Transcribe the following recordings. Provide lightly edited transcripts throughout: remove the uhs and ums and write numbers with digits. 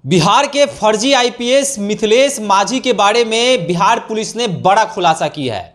बिहार के फर्जी आईपीएस मिथिलेश माझी के बारे में बिहार पुलिस ने बड़ा खुलासा किया है।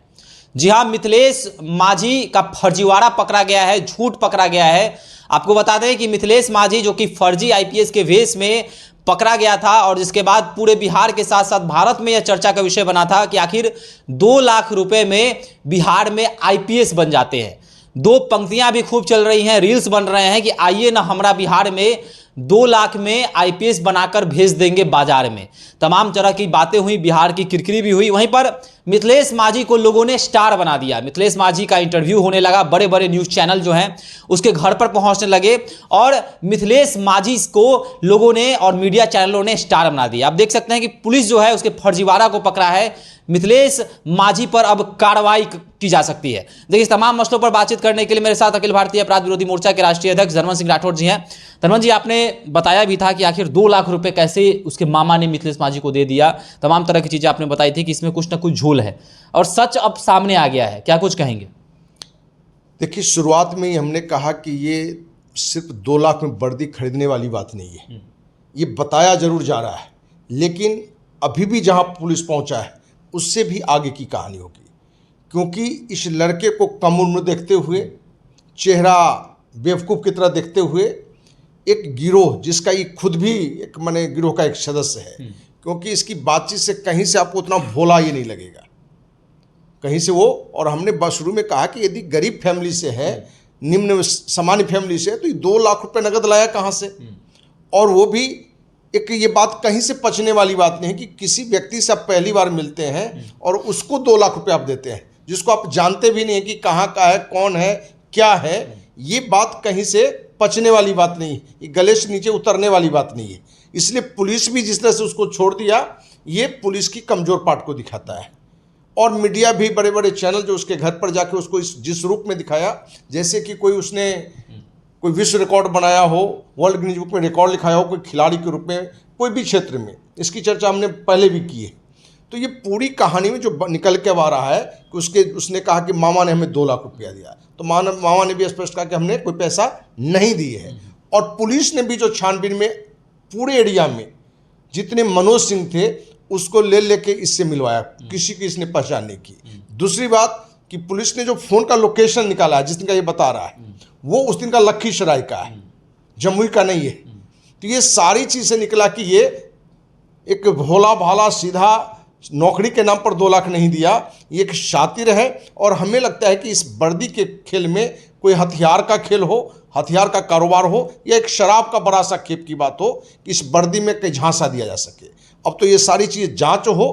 जी हां, मिथिलेश माझी का फर्जीवाड़ा पकड़ा गया है, झूठ पकड़ा गया है। आपको बता दें कि मिथिलेश माझी जो कि फर्जी आईपीएस के वेश में पकड़ा गया था और जिसके बाद पूरे बिहार के साथ साथ भारत में यह चर्चा का विषय बना था कि आखिर 2 लाख रुपए में बिहार में आईपीएस बन जाते हैं। 2 पंक्तियां भी खूब चल रही हैं, रील्स बन रहे हैं कि आइए ना हमारा बिहार में 2 लाख में आईपीएस बनाकर भेज देंगे बाजार में। तमाम तरह की बातें हुई, बिहार की किरकिरी भी हुई। वहीं पर मिथिलेश माझी को लोगों ने स्टार बना दिया। मिथिलेश माझी का इंटरव्यू होने लगा, बड़े बड़े न्यूज़ चैनल जो हैं उसके घर पर पहुंचने लगे और मिथिलेश माझी को लोगों ने और मीडिया चैनलों ने स्टार बना दिया। आप देख सकते हैं कि पुलिस जो है उसके फर्जीवाड़ा को पकड़ा है। मिथिलेश माझी पर अब कार्रवाई की जा सकती है। देखिए, इस तमाम मसलों पर बातचीत करने के लिए मेरे साथ अखिल भारतीय अपराध विरोधी मोर्चा के राष्ट्रीय अध्यक्ष धनवंत सिंह राठौर जी हैं। धनवंत जी, आपने बताया भी था कि आखिर 2 लाख रुपए कैसे उसके मामा ने मिथिलेश माझी को दे दिया। तमाम तरह की चीजें आपने बताई थी कि इसमें कुछ ना कुछ झोल है और सच अब सामने आ गया है। क्या कुछ कहेंगे? देखिए, शुरुआत में ही हमने कहा कि ये सिर्फ 2 लाख में वर्दी खरीदने वाली बात नहीं है। ये बताया जरूर जा रहा है, लेकिन अभी भी जहां पुलिस पहुंचा है उससे भी आगे की कहानी होगी, क्योंकि इस लड़के को कम उम्र देखते हुए, चेहरा बेवकूफ़ की तरह देखते हुए, एक गिरोह जिसका ये खुद भी एक गिरोह का एक सदस्य है, क्योंकि इसकी बातचीत से कहीं से आपको उतना भोला ये नहीं लगेगा कहीं से वो। और हमने शुरू में कहा कि यदि गरीब फैमिली से है, निम्न सामान्य फैमिली से है, तो ये 2 लाख रुपए नगद लाया कहाँ से? और वो भी एक ये बात कहीं से पचने वाली बात नहीं है कि किसी व्यक्ति से आप पहली बार मिलते हैं और उसको 2 लाख रुपए आप देते हैं, जिसको आप जानते भी नहीं है कि कहाँ का है, कौन है, क्या है। ये बात कहीं से पचने वाली बात नहीं है, ये गले से नीचे उतरने वाली बात नहीं है। इसलिए पुलिस भी जिस तरह से उसको छोड़ दिया, ये पुलिस की कमजोर पार्ट को दिखाता है। और मीडिया भी, बड़े बड़े चैनल जो उसके घर पर जाके उसको जिस रूप में दिखाया, जैसे कि कोई विश्व रिकॉर्ड बनाया हो, वर्ल्ड गिनीज बुक में रिकॉर्ड लिखाया हो, कोई खिलाड़ी के रूप में कोई भी क्षेत्र में, इसकी चर्चा हमने पहले भी की है। तो ये पूरी कहानी में जो निकल के आ रहा है कि उसने कहा कि मामा ने हमें 2 लाख रुपया दिया, तो मामा ने भी स्पष्ट कहा कि हमने कोई पैसा नहीं दिए है। और पुलिस ने भी जो छानबीन में पूरे एरिया में जितने मनोज सिंह थे उसको लेके इससे मिलवाया, किसी की इसने पहचान नहीं की। दूसरी बात कि पुलिस ने जो फ़ोन का लोकेशन निकाला है, जिस दिन का ये बता रहा है, वो उस दिन का लखीसराय का है, जमुई का नहीं है। तो ये सारी चीज़ें निकला कि ये एक भोला भाला सीधा नौकरी के नाम पर 2 लाख नहीं दिया, ये एक शातिर है। और हमें लगता है कि इस वर्दी के खेल में कोई हथियार का खेल हो, हथियार का कारोबार हो, या एक शराब का बड़ा सा खेप की बात हो कि इस वर्दी में कहीं झांसा दिया जा सके। अब तो ये सारी चीज़ जांच हो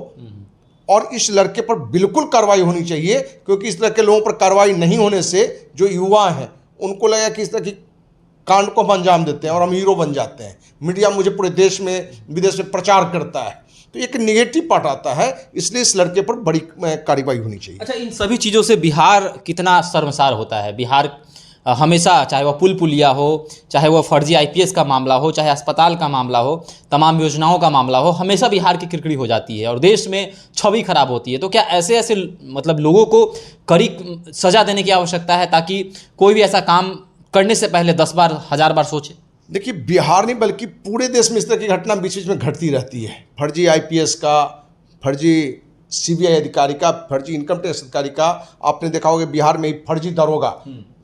और इस लड़के पर बिल्कुल कार्रवाई होनी चाहिए, क्योंकि इस तरह के लोगों पर कार्रवाई नहीं होने से जो युवा हैं उनको लगा कि इस तरह की कांड को हम अंजाम देते हैं और हम हीरो बन जाते हैं। मीडिया मुझे पूरे देश में विदेश में प्रचार करता है, तो एक नेगेटिव पार्ट आता है। इसलिए इस लड़के पर बड़ी कार्रवाई होनी चाहिए। अच्छा, इन सभी चीज़ों से बिहार कितना शर्मसार होता है। बिहार हमेशा, चाहे वह पुल पुलिया हो, चाहे वह फर्जी आईपीएस का मामला हो, चाहे अस्पताल का मामला हो, तमाम योजनाओं का मामला हो, हमेशा बिहार की किरकिरी हो जाती है और देश में छवि खराब होती है। तो क्या ऐसे लोगों को कड़ी सजा देने की आवश्यकता है ताकि कोई भी ऐसा काम करने से पहले 10 बार 1000 बार सोचे? देखिए, बिहार नहीं बल्कि पूरे देश में इस तरह की घटना बीच बीच में घटती रहती है। फर्जी आईपीएस का, फर्जी सीबीआई अधिकारी का, फर्जी इनकम टैक्स अधिकारी का। आपने देखा होगा बिहार में फर्जी दरोगा,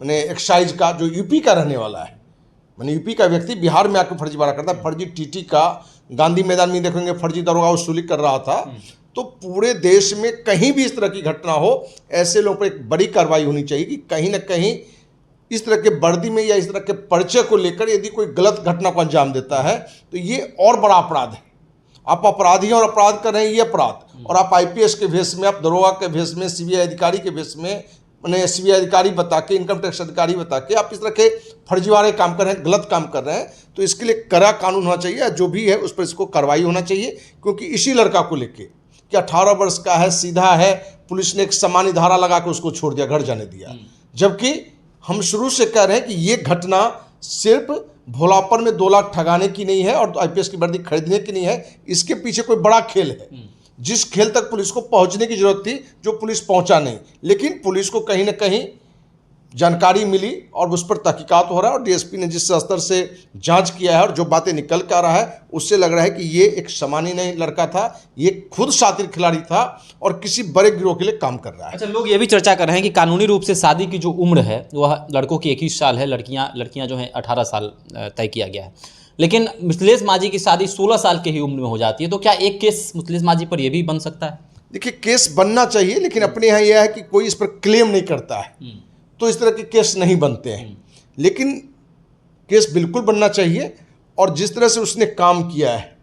एक्साइज का, जो यूपी का रहने वाला है, यूपी का व्यक्ति बिहार में आकर फर्जीवाड़ा करता है। फर्जी टीटी का, गांधी मैदान में देखेंगे फर्जी दरोगा वसूली कर रहा था। तो पूरे देश में कहीं भी इस तरह की घटना हो, ऐसे लोगों पर एक बड़ी कार्रवाई होनी चाहिए कि कहीं ना कहीं इस तरह के वर्दी में या इस तरह के परिचय को लेकर यदि कोई गलत घटना को अंजाम देता है तो ये और बड़ा अपराध है। आप अपराधी और अपराध कर रहे हैं, ये अपराध। और आप आईपीएस के भेष में, आप दरोगा के भेष में, सीबीआई अधिकारी के भेष में, सीबीआई अधिकारी बता के, इनकम टैक्स अधिकारी बता के आप इस तरह के फर्जीवाड़े काम कर रहे हैं, गलत काम कर रहे हैं। तो इसके लिए कड़ा कानून होना चाहिए, जो भी है उस पर इसको कार्रवाई होना चाहिए। क्योंकि इसी लड़का को लेके कि 18 वर्ष का है, सीधा है, पुलिस ने एक सामान्य धारा लगा के उसको छोड़ दिया, घर जाने दिया। जबकि हम शुरू से कह रहे हैं कि ये घटना सिर्फ भोलापन में 2 लाख ठगाने की नहीं है और आईपीएस की वर्दी खरीदने की नहीं है। इसके पीछे कोई बड़ा खेल है, जिस खेल तक पुलिस को पहुंचने की जरूरत थी, जो पुलिस पहुंचा नहीं। लेकिन पुलिस को कहीं ना कहीं जानकारी मिली और उस पर तहकीकात हो रहा है, और डीएसपी ने जिस स्तर से जांच किया है और जो बातें निकल के आ रहा है उससे लग रहा है कि ये एक सामान्य नहीं लड़का था, ये खुद शातिर खिलाड़ी था और किसी बड़े गिरोह के लिए काम कर रहा है। अच्छा, लोग ये भी चर्चा कर रहे हैं कि कानूनी रूप से शादी की जो उम्र है वह लड़कों की 21 साल है, लड़कियां जो हैं 18 साल तय किया गया है, लेकिन मिथिलेश माझी की शादी 16 साल की ही उम्र में हो जाती है। तो क्या एक केस मिथिलेश माझी पर यह भी बन सकता है? देखिए, केस बनना चाहिए, लेकिन अपने यहाँ यह है कि कोई इस पर क्लेम नहीं करता है तो इस तरह के केस नहीं बनते हैं, लेकिन केस बिल्कुल बनना चाहिए। और जिस तरह से उसने काम किया है,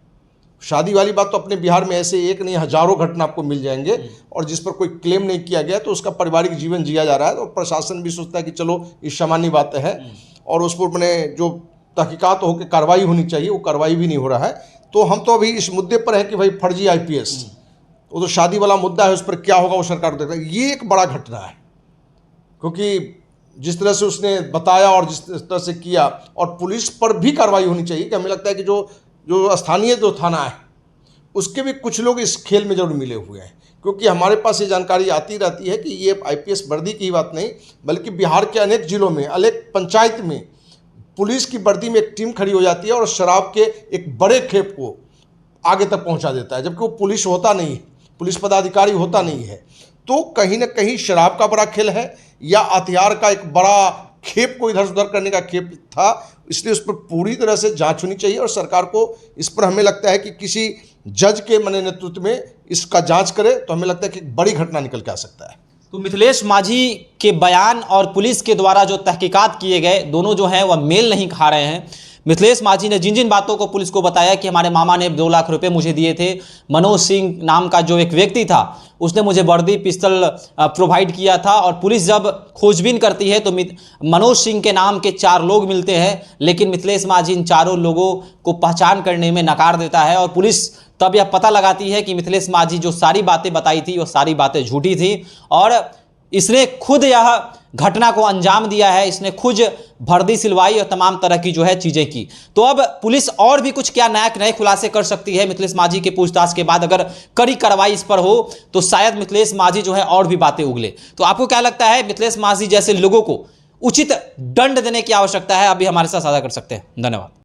शादी वाली बात तो अपने बिहार में ऐसे एक नहीं हजारों घटना आपको मिल जाएंगे, और जिस पर कोई क्लेम नहीं किया गया तो उसका पारिवारिक जीवन जिया जा रहा है, तो प्रशासन भी सोचता है कि चलो ये सामान्य बातें हैं, और उस पर मैंने जो तहकीकात होकर कार्रवाई होनी चाहिए वो कार्रवाई भी नहीं हो रहा है। तो हम तो अभी इस मुद्दे पर है कि भाई फर्जी IPS, वो तो शादी वाला मुद्दा है, उस पर क्या होगा वो सरकार देखता है। ये एक बड़ा घटना है, क्योंकि जिस तरह से उसने बताया और जिस तरह से किया, और पुलिस पर भी कार्रवाई होनी चाहिए। कि हमें लगता है कि जो स्थानीय जो थाना है उसके भी कुछ लोग इस खेल में जरूर मिले हुए हैं, क्योंकि हमारे पास ये जानकारी आती रहती है कि ये IPS वर्दी की ही बात नहीं, बल्कि बिहार के अनेक जिलों में, अनेक पंचायत में पुलिस की वर्दी में एक टीम खड़ी हो जाती है और शराब के एक बड़े खेप को आगे तक पहुंचा देता है, जबकि वो पुलिस होता नहीं है, पुलिस पदाधिकारी होता नहीं है। तो कहीं ना कहीं शराब का बड़ा खेल है या हथियार का एक बड़ा खेप को इधर उधर करने का खेप था, इसलिए उस पर पूरी तरह से जांच होनी चाहिए। और सरकार को इस पर हमें लगता है कि किसी जज के नेतृत्व में इसका जांच करे तो हमें लगता है कि बड़ी घटना निकल के आ सकता है। तो मिथिलेश माझी के बयान और पुलिस के द्वारा जो तहकीकात किए गए, दोनों जो हैं वह मेल नहीं खा रहे हैं। मिथिलेश माझी ने जिन जिन बातों को पुलिस को बताया कि हमारे मामा ने 2 लाख रुपए मुझे दिए थे, मनोज सिंह नाम का जो एक व्यक्ति था उसने मुझे वर्दी पिस्तौल प्रोवाइड किया था, और पुलिस जब खोजबीन करती है तो मनोज सिंह के नाम के 4 लोग मिलते हैं, लेकिन मिथिलेश माझी इन चारों लोगों को पहचान करने में नकार देता है, और पुलिस तब यह पता लगाती है कि मिथिलेश माझी जो सारी बातें बताई थी वो सारी बातें झूठी थी, और इसने खुद यह घटना को अंजाम दिया है, इसने खुद वर्दी सिलवाई और तमाम तरह की जो है चीज़ें की। तो अब पुलिस और भी कुछ क्या नए खुलासे कर सकती है मिथिलेश माझी के पूछताछ के बाद? अगर कड़ी कार्रवाई इस पर हो तो शायद मिथिलेश माझी जो है और भी बातें उगले। तो आपको क्या लगता है, मिथिलेश माझी जैसे लोगों को उचित दंड देने की आवश्यकता है? अभी हमारे साथ साझा कर सकते हैं। धन्यवाद।